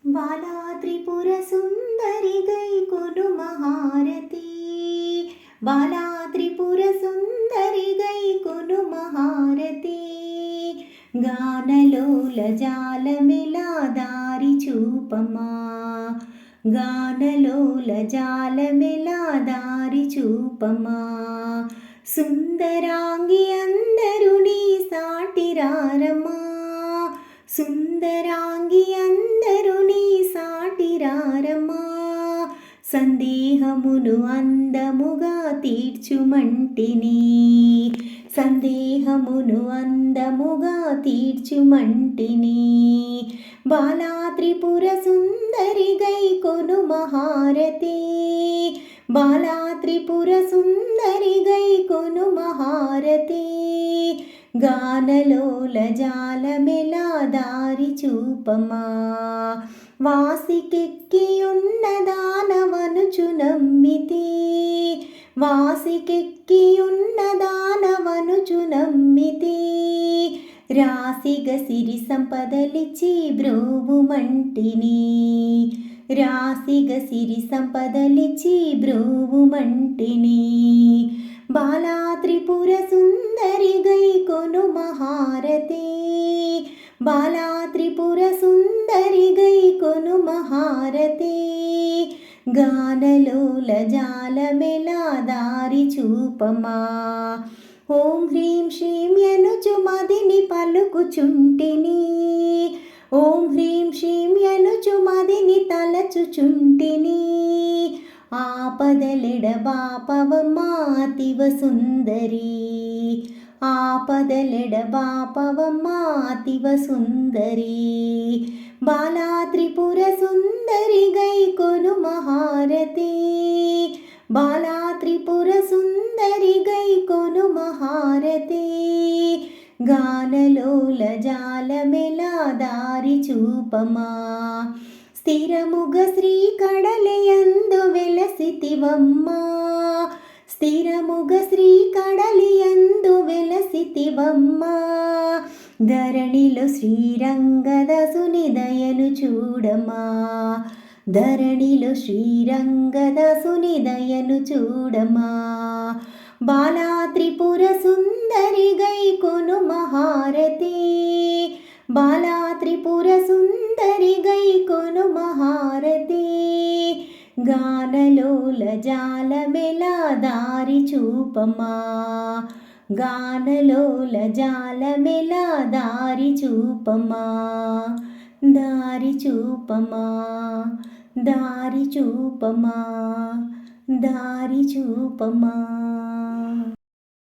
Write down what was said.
బాలా త్రిపుర సుందరి గైకొను మహారతి. బాలా త్రిపుర సుందరి గైకొను మహారతి. గానలోల జాలమిలా దారి చూపమా. గానలోల జాలమిలా దారి చూపమా. సుందరాంగి అందరు నీ సాటిరారమా. సుందరాంగి అందరు నీ సాటిరారమా. సందేహమును అందముగా తీర్చుమంటిని. సందేహమును అందముగా తీర్చుమంటిని. బాలా త్రిపుర సుందరి గైకొను మహారతి. బాలా త్రిపుర సుందరి గైకొను మహారతి. గానలోల జాలమెలా దారి చూపమా. వాసికెక్కియున్న దానవనుచు నమ్మితి. వాసికెక్కియున్న దానవనుచు నమ్మితి. రాశిగ సిరి సంపదలిచ్చి బ్రోవుమంటిని. రాశిగ సిరి సంపదలిచ్చి బ్రోవుమంటిని. బాలా త్రిపుర సుందరి గైకొను మహారతి. బాలా త్రిపుర సుందరి గైకొను మహారతి. గానలోల జాలమెలా దారి చూపమా. ఓం హ్రీం శ్రీం యనుచు మదిని పలుకుచుంటిని. ఓం హ్రీం శ్రీం యనుచు మదిని తలచుచుంటిని. ఆపదలెడబాపవమ్మా అతివ సుందరి. ఆపదలెడబాపవమ్మా అతివ సుందరి. బాలా త్రిపుర సుందరి గైకొను మహారతి. బాలా త్రిపుర సుందరి గైకొను మహారతి. గానలోల జాలమెలా దారి చూపమా. స్థిరముగ శ్రీ కడలియందు వెలసితివమ్మా. స్థిరముగ శ్రీ కడలియందు వెలసితివమ్మా. ధరణిలో శ్రీరంగదాసుని దయను చూడమా. ధరణిలో శ్రీరంగదాసుని దయను చూడమా. బాలా త్రిపుర సుందరి గైకొను మహారతి. బాలా త్రిపుర సుందరి గైకొను మహారతి. గానలోల జాలమెలా దారి చూపమా. గానలోల జాలమెలా దారి చూపమా. దారి చూపమా. దారి చూపమా. దారి చూపమా.